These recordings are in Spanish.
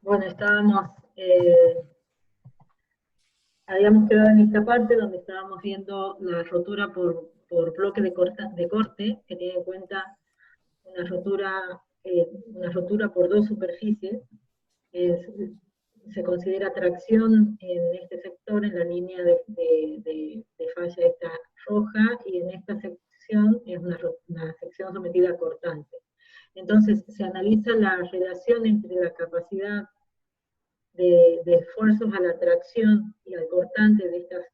Bueno, habíamos quedado en esta parte donde estábamos viendo la rotura por bloque de corte, que tiene en cuenta una rotura por dos superficies. Es- Se considera tracción en este sector, en la línea de falla esta roja, y en esta sección es una sección sometida a cortante. Entonces, se analiza la relación entre la capacidad de esfuerzos a la tracción y al cortante de estas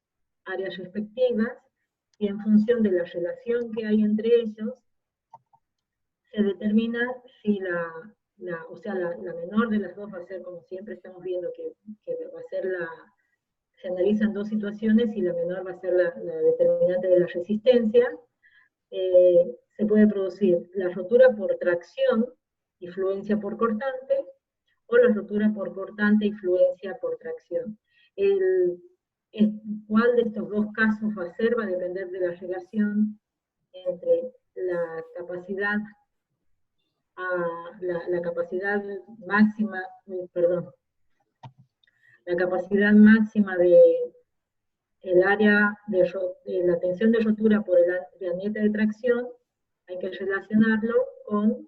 áreas respectivas, y en función de la relación que hay entre ellos, se determina si la menor de las dos va a ser, como siempre estamos viendo, que va a ser se analizan dos situaciones y la menor va a ser la determinante de la resistencia. Se puede producir la rotura por tracción y fluencia por cortante, o la rotura por cortante y fluencia por tracción. El, ¿Cuál de estos dos casos va a ser? Va a depender de la relación entre la capacidad máxima, perdón, la capacidad máxima de el área de la tensión de rotura por el área neta de tracción. Hay que relacionarlo con,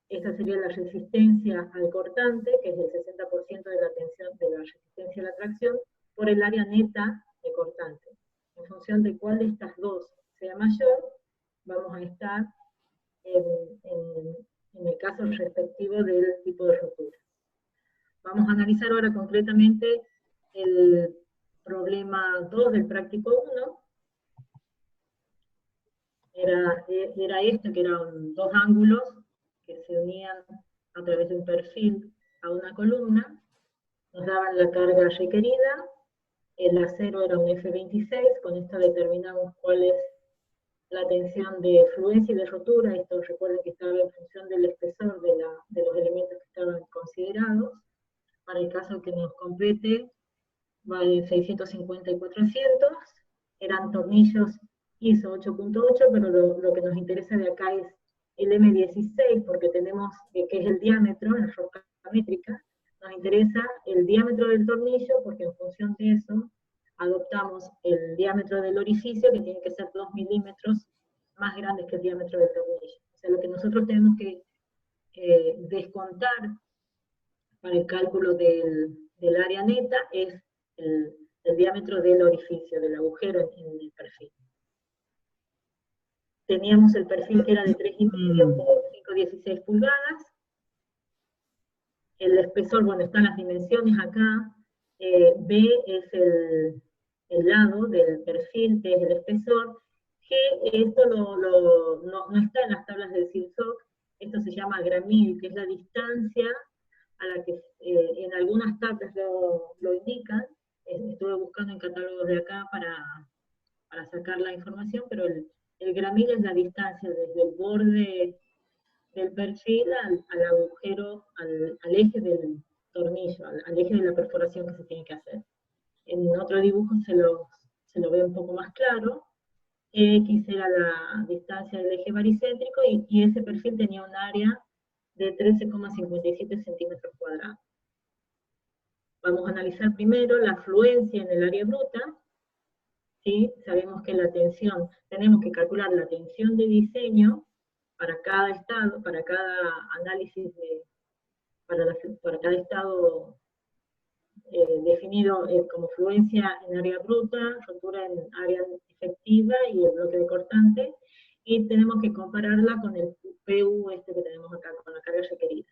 esta sería la resistencia al cortante, que es el 60% de la tensión de la resistencia a la tracción, por el área neta de cortante. En función de cuál de estas dos sea mayor, vamos a estar en, en, en el caso respectivo del tipo de rotura. Vamos a analizar ahora concretamente el problema 2 del práctico 1. Era esto, que eran dos ángulos que se unían a través de un perfil a una columna, nos daban la carga requerida, el acero era un F26, con esto determinamos cuál es la tensión de fluencia y de rotura. Esto recuerden que estaba en función del espesor de los elementos que estaban considerados. Para el caso que nos compete, vale 650 y 400, eran tornillos ISO 8.8, pero lo que nos interesa de acá es el M16, porque tenemos, que es el diámetro en roca métrica, nos interesa el diámetro del tornillo, porque en función de eso adoptamos el diámetro del orificio, que tiene que ser 2 milímetros más grande que el diámetro del tornillo. O sea, lo que nosotros tenemos que descontar para el cálculo del área neta es el diámetro del orificio, del agujero en el perfil. Teníamos el perfil que era de 3,5 por 5,16 pulgadas. El espesor, bueno, están las dimensiones acá. B es el lado del perfil, que es el espesor. G, esto no está en las tablas del CIRSOC, esto se llama gramil, que es la distancia a la que en algunas tablas lo indican. Estuve buscando en catálogos de acá para sacar la información, pero el gramil es la distancia desde el borde del perfil al agujero, al eje del tornillo, al eje de la perforación que se tiene que hacer. En otro dibujo se lo ve un poco más claro. X era la distancia del eje baricéntrico, y ese perfil tenía un área de 13,57 centímetros cuadrados. Vamos a analizar primero la fluencia en el área bruta. ¿Sí? Sabemos que la tensión, tenemos que calcular la tensión de diseño para cada estado, para cada análisis, para cada estado definido como fluencia en área bruta, rotura en área efectiva y el bloque de cortante, y tenemos que compararla con el PU que tenemos acá, con la carga requerida.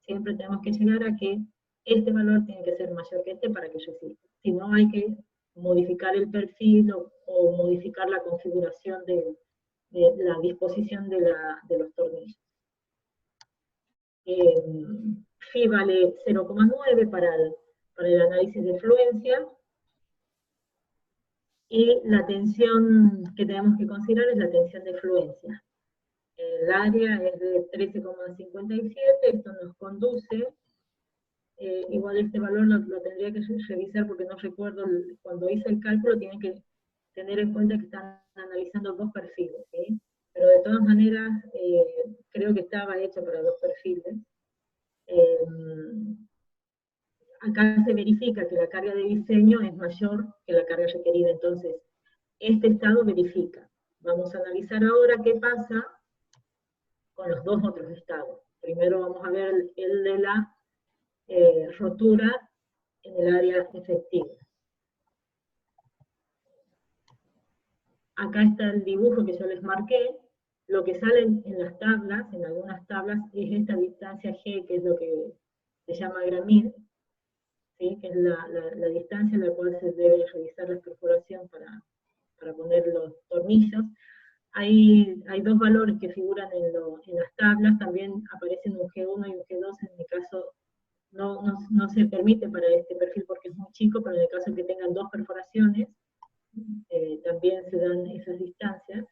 Siempre tenemos que llegar a que este valor tiene que ser mayor que este para que resista. Si no, hay que modificar el perfil o modificar la configuración de la disposición de los tornillos. Phi vale 0,9 para el análisis de fluencia, y la tensión que tenemos que considerar es la tensión de fluencia. El área es de 13,57, esto nos conduce, igual este valor lo tendría que revisar porque no recuerdo, cuando hice el cálculo tienen que tener en cuenta que están analizando dos perfiles, ¿sí? pero de todas maneras creo que estaba hecho para dos perfiles. Acá se verifica que la carga de diseño es mayor que la carga requerida, entonces este estado verifica. Vamos a analizar ahora qué pasa con los dos otros estados. Primero vamos a ver el de la rotura en el área efectiva. Acá está el dibujo que yo les marqué. Lo que sale en las tablas, en algunas tablas, es esta distancia G, que es lo que se llama gramid, ¿sí? Que es la distancia en la cual se debe realizar la perforación para poner los tornillos. Hay dos valores que figuran en las tablas, también aparecen un G1 y un G2, en mi caso no se permite para este perfil porque es muy chico, pero en el caso de que tengan dos perforaciones, también se dan esas distancias.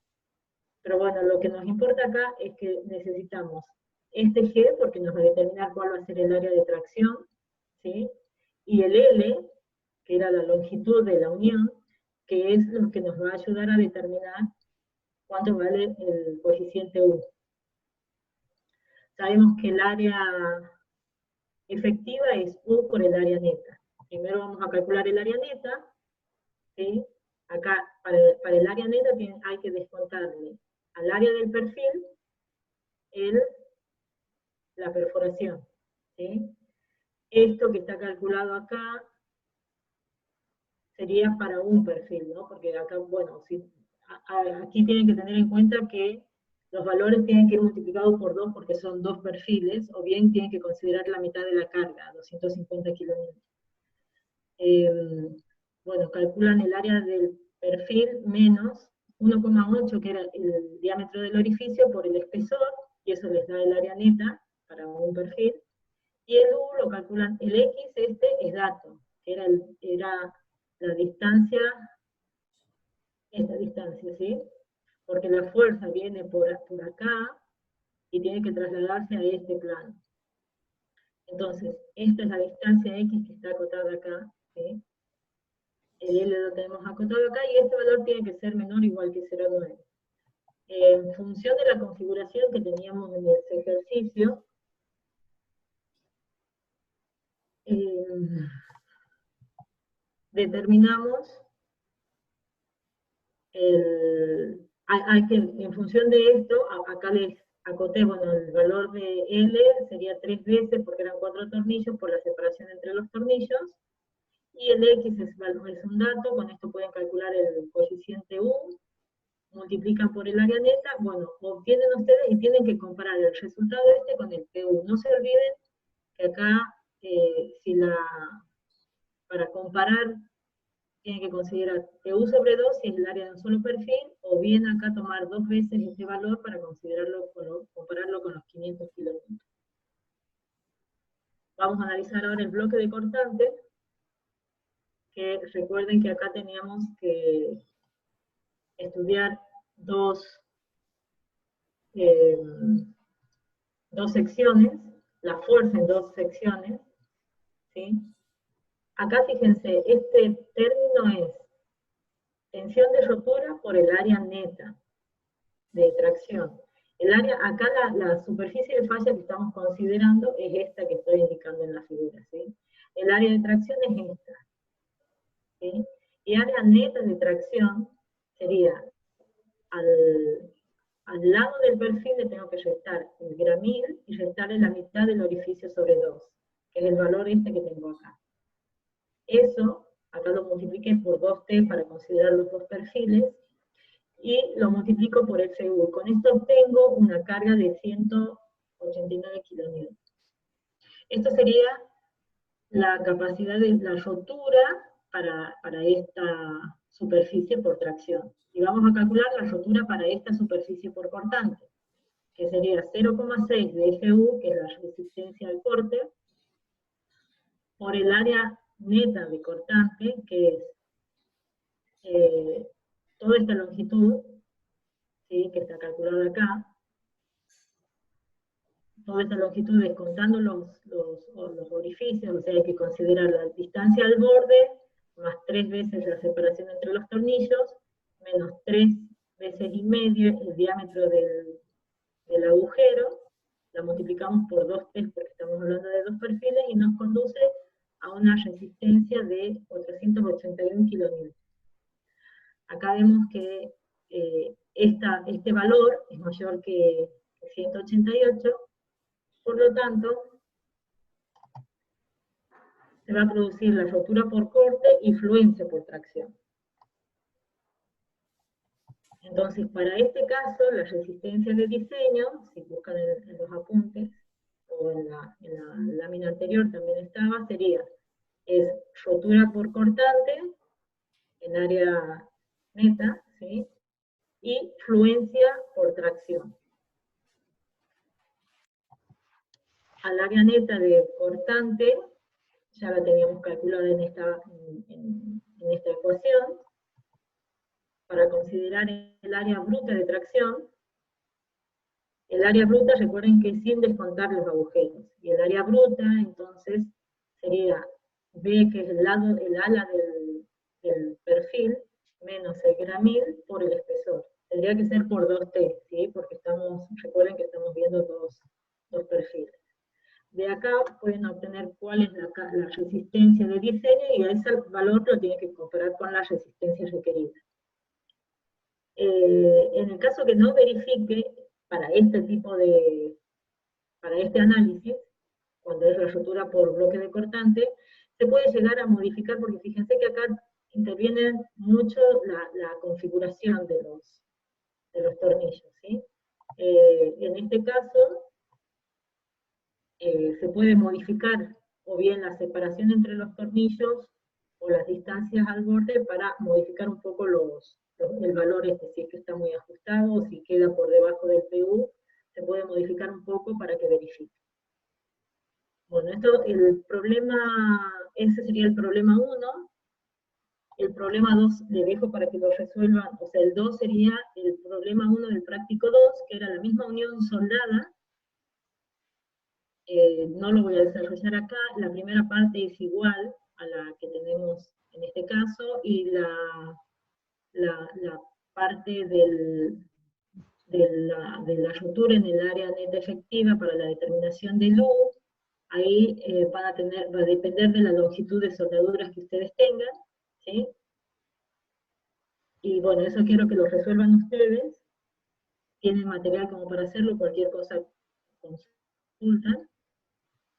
Pero bueno, lo que nos importa acá es que necesitamos este G, porque nos va a determinar cuál va a ser el área de tracción, ¿sí? Y el L, que era la longitud de la unión, que es lo que nos va a ayudar a determinar cuánto vale el coeficiente U. Sabemos que el área efectiva es U por el área neta. Primero vamos a calcular el área neta, ¿sí? Acá, para el área neta hay que descontarle al área del perfil la perforación, ¿sí? Esto que está calculado acá sería para un perfil, ¿no? Porque acá, bueno, aquí tienen que tener en cuenta que los valores tienen que ir multiplicados por 2 porque son dos perfiles, o bien tienen que considerar la mitad de la carga, 250 kilonewtons. Bueno, calculan el área del perfil menos 1,8, que era el diámetro del orificio, por el espesor, y eso les da el área neta para un perfil. Y el U lo calculan, el X este es dato, que era la distancia, esta distancia, ¿sí? Porque la fuerza viene por acá y tiene que trasladarse a este plano. Entonces, esta es la distancia X que está acotada acá, ¿sí? El L lo tenemos acotado acá y este valor tiene que ser menor o igual que 0,9. En función de la configuración que teníamos en ese ejercicio, determinamos en función de esto, acá les acoté, bueno, el valor de L sería 3 veces porque eran 4 tornillos por la separación entre los tornillos, y el X es un dato, con esto pueden calcular el coeficiente U, multiplican por el área neta, bueno, obtienen ustedes y tienen que comparar el resultado este con el PU. No se olviden que acá, para comparar, tienen que considerar PU sobre 2 si es el área de un solo perfil, o bien acá tomar 2 veces este valor para compararlo con los 500 kilonewtons. Vamos a analizar ahora el bloque de cortante, que recuerden que acá teníamos que estudiar dos secciones, la fuerza en dos secciones, ¿sí? Acá fíjense, este término es tensión de rotura por el área neta de tracción. El área, acá la superficie de falla que estamos considerando es esta que estoy indicando en la figura, ¿sí? El área de tracción es esta, ¿sí? Y área neta de tracción sería al lado del perfil le tengo que restar el gramid y restarle la mitad del orificio sobre 2, que es el valor este que tengo acá. Eso, acá lo multipliqué por 2T para considerar los dos perfiles, y lo multiplico por FU. Con esto obtengo una carga de 189 kilonewtons. Esto sería la capacidad de la rotura para esta superficie por tracción. Y vamos a calcular la rotura para esta superficie por cortante, que sería 0,6 de FU, que es la resistencia al corte, por el área neta de cortante, que es toda esta longitud, ¿sí? Que está calculada acá, toda esta longitud descontando los orificios, o sea, hay que considerar la distancia al borde, más 3 veces la separación entre los tornillos, menos 3 veces y media el diámetro del agujero, la multiplicamos por 2T porque estamos hablando de dos perfiles y nos conduce a una resistencia de 481 kilonewtons. Acá vemos que este valor es mayor que 188, por lo tanto, se va a producir la rotura por corte y fluencia por tracción. Entonces, para este caso, la resistencia de diseño, si buscan en los apuntes, o en la lámina anterior también estaba, es rotura por cortante, en área neta, ¿sí? Y fluencia por tracción. Al área neta de cortante, ya la teníamos calculada en esta ecuación. Para considerar el área bruta de tracción, el área bruta, recuerden que sin descontar los agujeros. Y el área bruta, entonces, sería B, que es el ala del perfil, menos el gramil por el espesor. Tendría que ser por 2T, ¿sí? Porque recuerden que estamos viendo dos perfiles. De acá pueden obtener cuál es la resistencia de diseño y ese valor lo tienen que comparar con la resistencia requerida. En el caso que no verifique para este análisis, cuando es la rotura por bloque de cortante, se puede llegar a modificar, porque fíjense que acá interviene mucho la configuración de los tornillos, ¿sí? En este caso, se puede modificar o bien la separación entre los tornillos o las distancias al borde para modificar un poco el valor si es que está muy ajustado o si queda por debajo del PU, se puede modificar un poco para que verifique. Bueno, ese sería el problema 1. El problema 2 le dejo para que lo resuelvan, o sea, el 2 sería el problema 1 del práctico 2, que era la misma unión soldada. No lo voy a desarrollar acá, la primera parte es igual a la que tenemos en este caso, y la parte de la rotura en el área neta efectiva para la determinación de luz, ahí va a depender de la longitud de soldaduras que ustedes tengan, ¿sí? Y bueno, eso quiero que lo resuelvan ustedes, tienen material como para hacerlo, cualquier cosa consultan.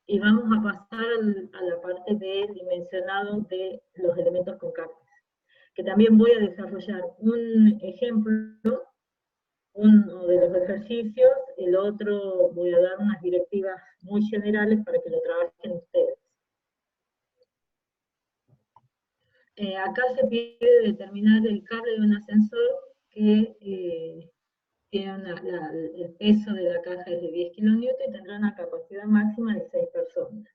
Y vamos a pasar a la parte del dimensionado de los elementos con cargas, que también voy a desarrollar un ejemplo, uno de los ejercicios, el otro voy a dar unas directivas muy generales para que lo trabajen ustedes. Acá se pide determinar el cable de un ascensor que tiene el peso de la caja es de 10 kilonewtons y tendrá una capacidad máxima de 6 personas.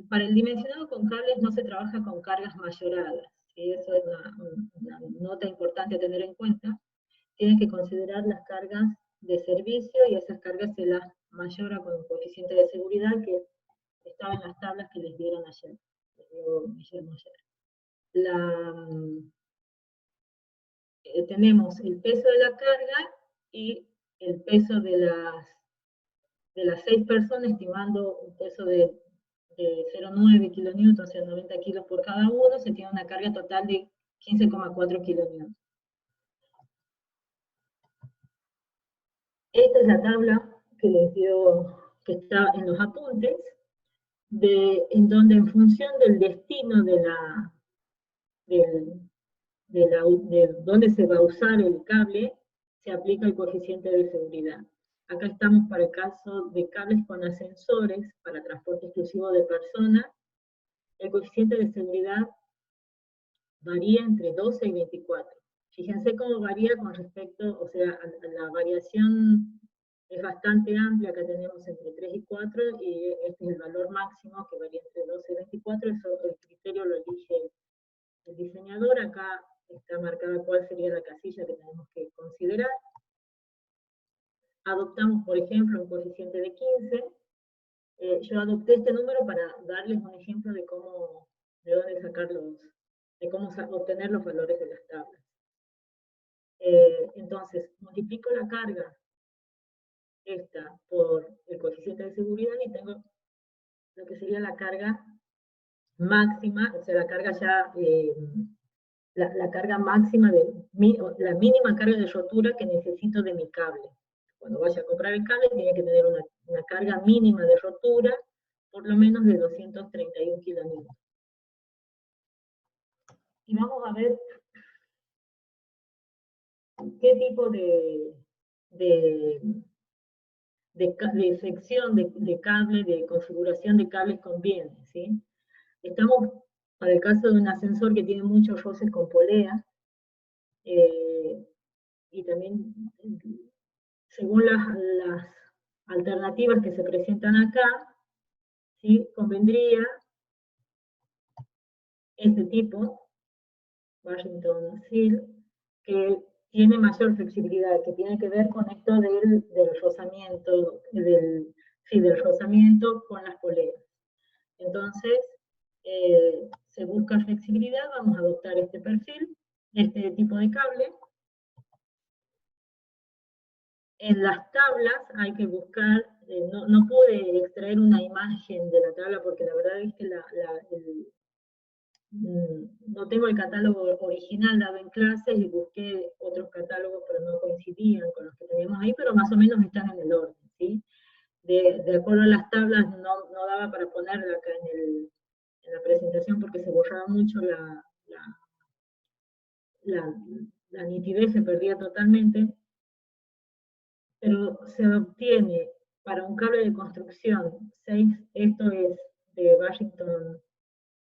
Para el dimensionado con cables no se trabaja con cargas mayoradas, ¿sí? Eso es una nota importante a tener en cuenta. Tienen que considerar las cargas de servicio y esas cargas se las mayora con un coeficiente de seguridad que estaba en las tablas que les dieron ayer. Tenemos el peso de la carga y el peso de las 6 personas, estimando un peso de 0,9 kilonewtons, o sea, 90 kilos por cada uno, se tiene una carga total de 15,4 kilonewtons. Esta es la tabla que les dio, que está en los apuntes, en donde en función del destino de dónde se va a usar el cable, se aplica el coeficiente de seguridad. Acá estamos para el caso de cables con ascensores para transporte exclusivo de personas. El coeficiente de seguridad varía entre 12 y 24. Fíjense cómo varía con respecto, o sea, la variación es bastante amplia. Acá tenemos entre 3 y 4, y este es el valor máximo que varía entre 12 y 24. Eso, el criterio lo elige el diseñador. Acá está marcada cuál sería la casilla que tenemos que considerar. Adoptamos, por ejemplo, un coeficiente de 15. Yo adopté este número para darles un ejemplo de dónde sacar de cómo obtener los valores de las tablas. Entonces, multiplico la carga esta por el coeficiente de seguridad y tengo lo que sería la carga máxima, o sea, la carga ya, la carga máxima, la mínima carga de rotura que necesito de mi cable. Cuando vaya a comprar el cable tiene que tener una carga mínima de rotura, por lo menos de 231 kilonewtons. Y vamos a ver qué tipo de sección de cable, de configuración de cables conviene, ¿sí? Estamos, para el caso de un ascensor que tiene muchos roces con polea, y también, según las alternativas que se presentan acá, ¿sí? Convendría este tipo, Washington Steel, que tiene mayor flexibilidad, que tiene que ver con esto del rozamiento, del rozamiento con las poleas. Entonces, se busca flexibilidad, vamos a adoptar este perfil, este tipo de cable. En las tablas hay que buscar, no pude extraer una imagen de la tabla porque la verdad es que no tengo el catálogo original dado en clases y busqué otros catálogos, pero no coincidían con los que teníamos ahí, pero más o menos están en el orden, ¿sí? De acuerdo a las tablas, no daba para ponerla acá en la presentación porque se borraba mucho la nitidez, se perdía totalmente, pero se obtiene para un cable de construcción 6, esto es de Washington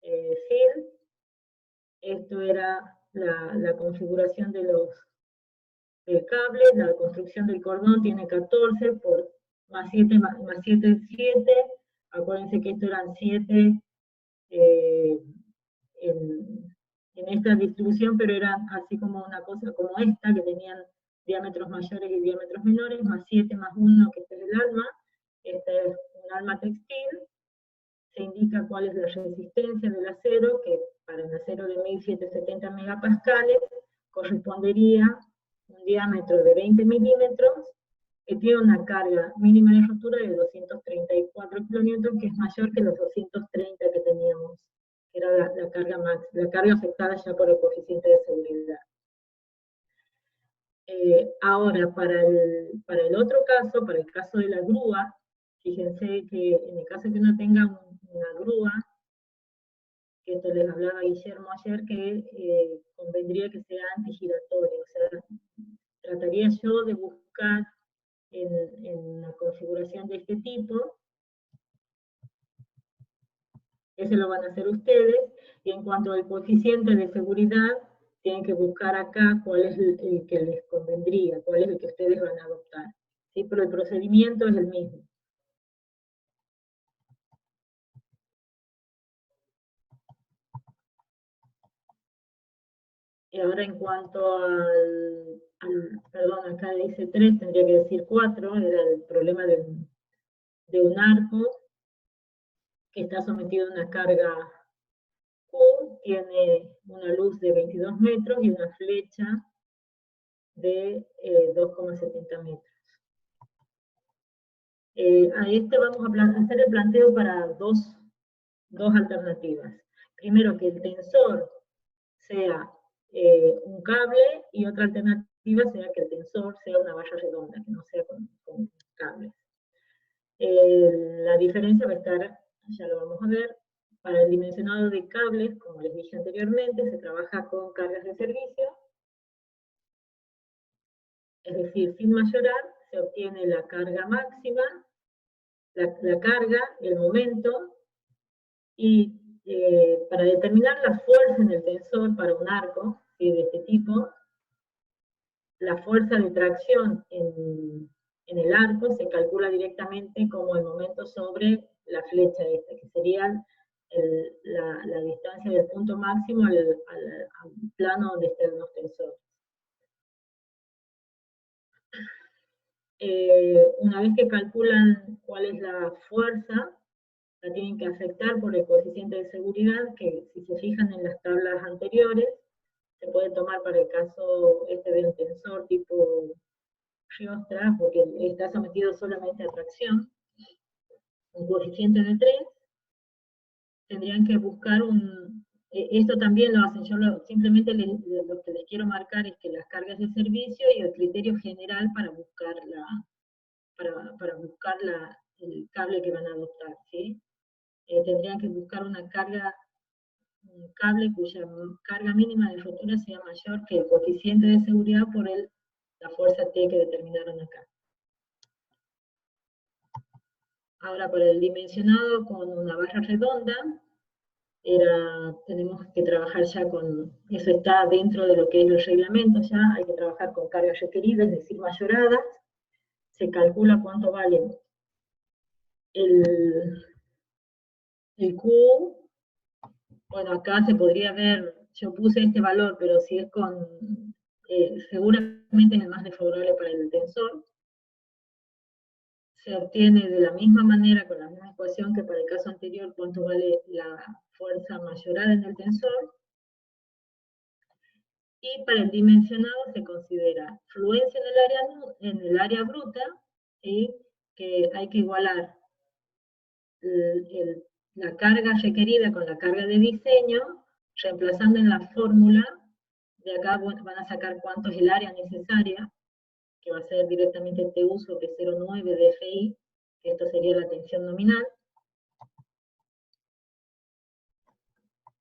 Steel, esto era la configuración del cable, la construcción del cordón tiene 14 por más 7, más 7, 7, acuérdense que esto eran 7 en esta distribución, pero eran así como una cosa como esta, que tenían diámetros mayores y diámetros menores, más 7 más 1, que este es el alma, este es un alma textil, se indica cuál es la resistencia del acero, que para un acero de 1770 megapascales correspondería un diámetro de 20 milímetros, que tiene una carga mínima de rotura de 234 kilonewtons, que es mayor que los 230 que teníamos, que era la carga afectada ya por el coeficiente de seguridad. Ahora, para el otro caso, para el caso de la grúa, fíjense que en el caso que uno tenga una grúa, que esto les hablaba Guillermo ayer, que convendría que sea antigiratoria, o sea, trataría yo de buscar en una configuración de este tipo, ese lo van a hacer ustedes, y en cuanto al coeficiente de seguridad, tienen que buscar acá cuál es el que les convendría, cuál es el que ustedes van a adoptar, ¿sí? Pero el procedimiento es el mismo. Y ahora en cuanto perdón, acá dice 3, tendría que decir 4, era el problema de un arco que está sometido a una carga Q, tiene una luz de 22 metros y una flecha de 2,70 metros. A este vamos a hacer el planteo para dos alternativas. Primero, que el tensor sea un cable, y otra alternativa sea que el tensor sea una valla redonda, que no sea con cables. La diferencia va a estar, ya lo vamos a ver, para el dimensionado de cables, como les dije anteriormente, se trabaja con cargas de servicio, es decir, sin mayorar, se obtiene la carga máxima, la carga, el momento, y para determinar la fuerza en el tensor para un arco, ¿sí? De este tipo, la fuerza de tracción en el arco se calcula directamente como el momento sobre la flecha esta, que sería la distancia del punto máximo al plano donde estén los tensores. Una vez que calculan cuál es la fuerza, la tienen que afectar por el coeficiente de seguridad, que si se fijan en las tablas anteriores, se puede tomar para el caso este de un tensor tipo Riostra, porque está sometido solamente a tracción, un coeficiente de 3, tendrían que buscar esto también lo hacen, simplemente lo que les quiero marcar es que las cargas de servicio y el criterio general para buscar el cable que van a adoptar, ¿sí? Tendrían que buscar un cable cuya carga mínima de rotura sea mayor que el coeficiente de seguridad por la fuerza T que determinaron acá. Ahora, para el dimensionado con una barra redonda, tenemos que trabajar ya eso está dentro de lo que es el reglamento ya, hay que trabajar con cargas requeridas, es decir, mayoradas, se calcula cuánto vale el Q, bueno, acá se podría ver, yo puse este valor, pero si es seguramente es el más desfavorable para el tensor, se obtiene de la misma manera, con la misma ecuación que para el caso anterior, cuánto vale la fuerza mayorada en el tensor, y para el dimensionado se considera fluencia en el área bruta, y que hay que igualar la carga requerida con la carga de diseño, reemplazando en la fórmula, de acá van a sacar cuánto es el área necesaria, que va a ser directamente TU sobre 0,9 de FI, que esto sería la tensión nominal.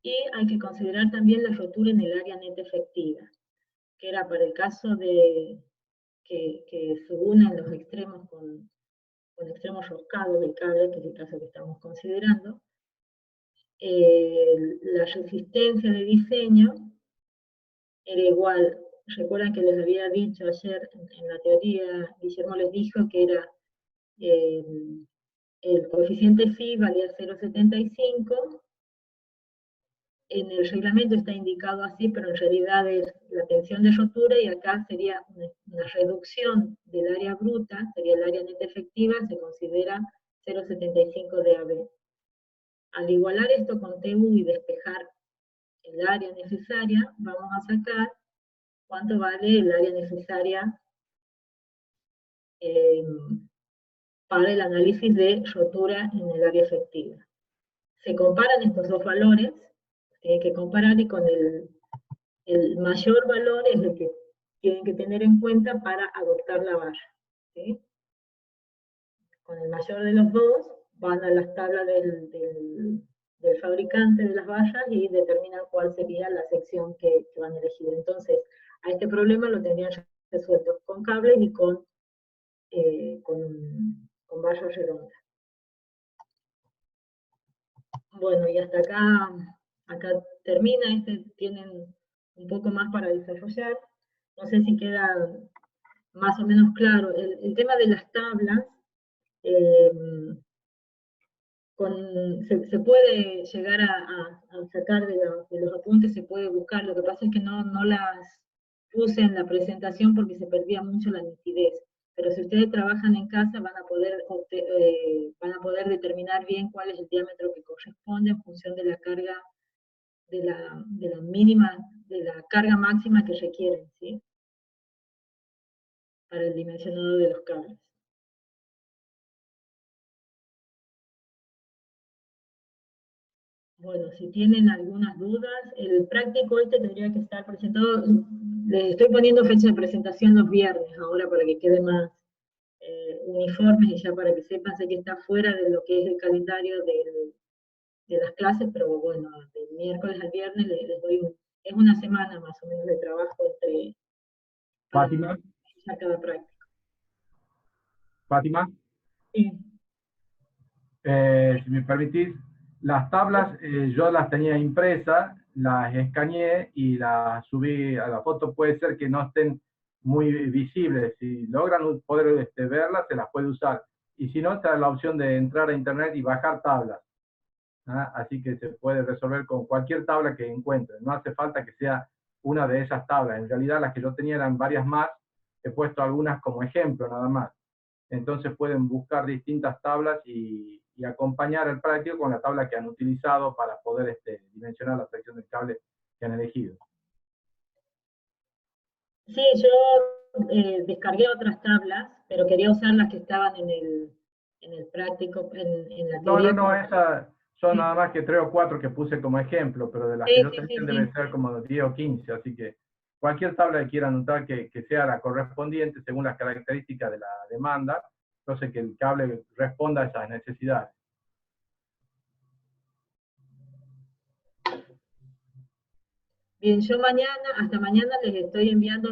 Y hay que considerar también la rotura en el área neta efectiva, que era para el caso de que se unan los extremos con extremos roscados del cable, que es el caso que estamos considerando. La resistencia de diseño era igual. Recuerdan que les había dicho ayer en la teoría, Guillermo les dijo que era el coeficiente phi valía 0,75. En el reglamento está indicado así, pero en realidad es la tensión de rotura, y acá sería una reducción del área bruta, sería el área neta efectiva, se considera 0,75 de AB. Al igualar esto con TU y despejar el área necesaria, vamos a sacar cuánto vale el área necesaria para el análisis de rotura en el área efectiva. Se comparan estos dos valores, tienen que comparar, y con el mayor valor es el que tienen que tener en cuenta para adoptar la valla, ¿sí? Con el mayor de los dos van a las tablas del fabricante de las vallas y determinan cuál sería la sección que van a elegir. Entonces, a este problema lo tendrían resuelto con cables y con vallas redondas. Bueno, y hasta acá termina, tienen un poco más para desarrollar. No sé si queda más o menos claro. El tema de las tablas, se puede llegar a sacar de los apuntes, se puede buscar. Lo que pasa es que no las puse en la presentación porque se perdía mucho la nitidez. Pero si ustedes trabajan en casa van a poder determinar bien cuál es el diámetro que corresponde en función de la carga, de la carga máxima que requieren, ¿sí? Para el dimensionado de los cables. Bueno, si tienen algunas dudas, el práctico tendría que estar presentado, les estoy poniendo fecha de presentación los viernes ahora para que quede más uniformes, y ya para que sepan, sé que está fuera de lo que es el calendario de las clases, pero bueno, del miércoles al viernes les doy es una semana más o menos de trabajo para Fátima. cada práctico. Fátima. Sí. Si me permitís, las tablas yo las tenía impresas, las escaneé y las subí a la foto. Puede ser que no estén muy visibles. Si logran poder verlas, se las puede usar. Y si no, está la opción de entrar a internet y bajar tablas. ¿Ah? Así que se puede resolver con cualquier tabla que encuentren. No hace falta que sea una de esas tablas. En realidad las que yo tenía eran varias más. He puesto algunas como ejemplo nada más. Entonces pueden buscar distintas tablas y acompañar el práctico con la tabla que han utilizado para poder dimensionar la sección del cable que han elegido. Sí, yo descargué otras tablas, pero quería usar las que estaban en el práctico, en la No, no, teoría. no, esas son nada más que 3 o 4 que puse como ejemplo, pero de las que Sí, yo sí, tenía sí, deben sí. ser como 10 o 15, así que cualquier tabla que quiera anotar que sea la correspondiente según las características de la demanda, entonces que el cable responda a esas necesidades. Bien, yo hasta mañana les estoy enviando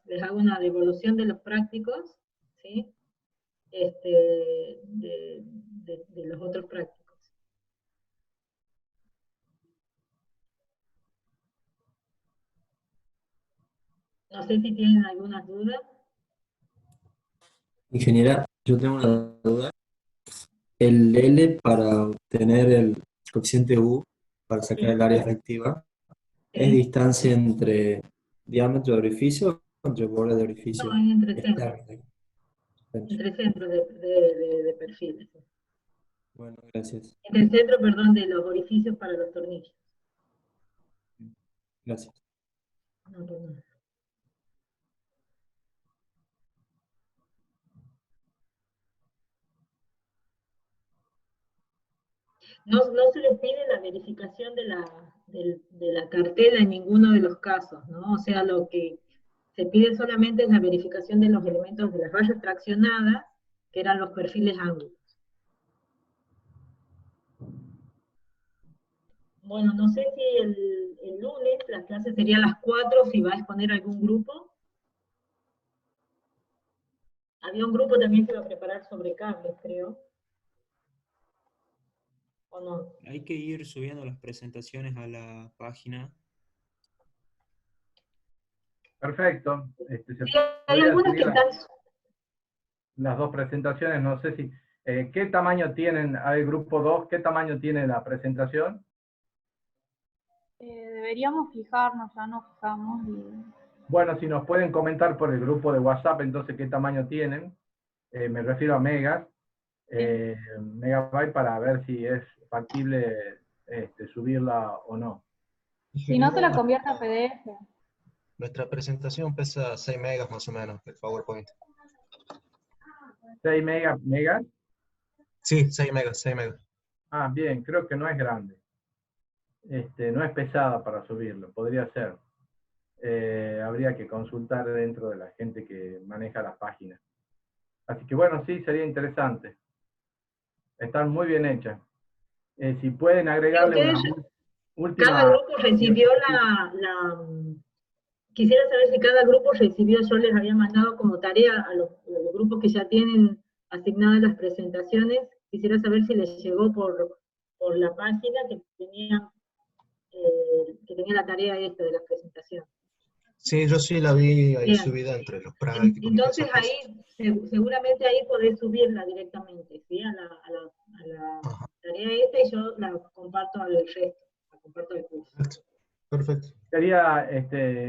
les hago una devolución de los prácticos, ¿sí? De los otros prácticos. No sé si tienen alguna duda. Ingeniera, yo tengo una duda. El L para obtener el coeficiente U, para sacar el Sí, área efectiva, ¿es sí. distancia entre diámetro de orificio o entre borde de No, orificio es entre centros, externo? entre centros de perfiles. Bueno, gracias. Entre el centro, perdón, de los orificios para los tornillos. Gracias. No, perdón. No se les pide la verificación de la cartela en ninguno de los casos, ¿no? O sea, lo que se pide solamente es la verificación de los elementos de las rayas traccionadas, que eran los perfiles ángulos. Bueno, no sé si el lunes la clase sería a las 4, si va a exponer algún grupo. Había un grupo también que iba a preparar sobre cables, creo. ¿O no? Hay que ir subiendo las presentaciones a la página. Perfecto. Se Sí, hay podrían algunas que subir están. las dos presentaciones, no sé si, ¿qué tamaño tienen, al grupo 2, qué tamaño tiene la presentación? Deberíamos fijarnos, ya nos fijamos. Bueno, si nos pueden comentar por el grupo de WhatsApp, entonces, qué tamaño tienen, me refiero a megas, megabyte, para ver si es factible subirla o no. Si no, se la convierte a PDF. Nuestra presentación pesa 6 megas más o menos, el PowerPoint. 6 megas. Sí, 6 megas, 6 megas. Ah, bien, creo que no es grande. No es pesada para subirlo, podría ser. Habría que consultar dentro de la gente que maneja las páginas. Así que bueno, sí, sería interesante. Están muy bien hechas. Si pueden agregarle una Cada última grupo recibió diapositiva. quisiera saber si cada grupo recibió, yo les había mandado como tarea a los grupos que ya tienen asignadas las presentaciones, quisiera saber si les llegó por la página que tenía la tarea esta de la presentación. Sí, yo sí la vi ahí Bien. subida entre los prácticos y todas Entonces esas cosas. ahí, seguramente ahí podés subirla directamente, ¿sí? A la Ajá, tarea esta, y yo la comparto al resto, la comparto al curso. perfecto. Perfecto. Sería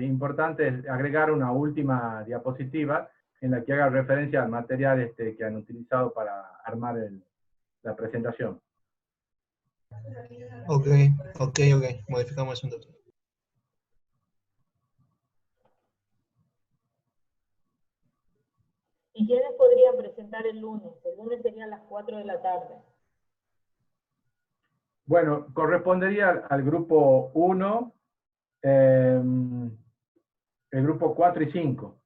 importante agregar una última diapositiva en la que haga referencia al material que han utilizado para armar la presentación. Ok, ok. Modificamos eso entonces. ¿Y quiénes podrían presentar el lunes? El lunes sería a las 4 de la tarde. Bueno, correspondería al grupo 1, el grupo 4 y 5,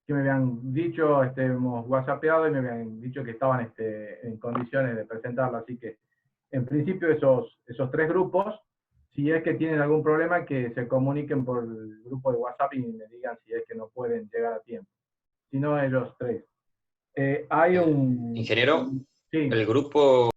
que me habían dicho, hemos whatsappeado y me habían dicho que estaban en condiciones de presentarlo, así que en principio esos 3 grupos, si es que tienen algún problema, que se comuniquen por el grupo de WhatsApp y me digan si es que no pueden llegar a tiempo. Si no, ellos 3. Hay un... Ingeniero, Sí. el grupo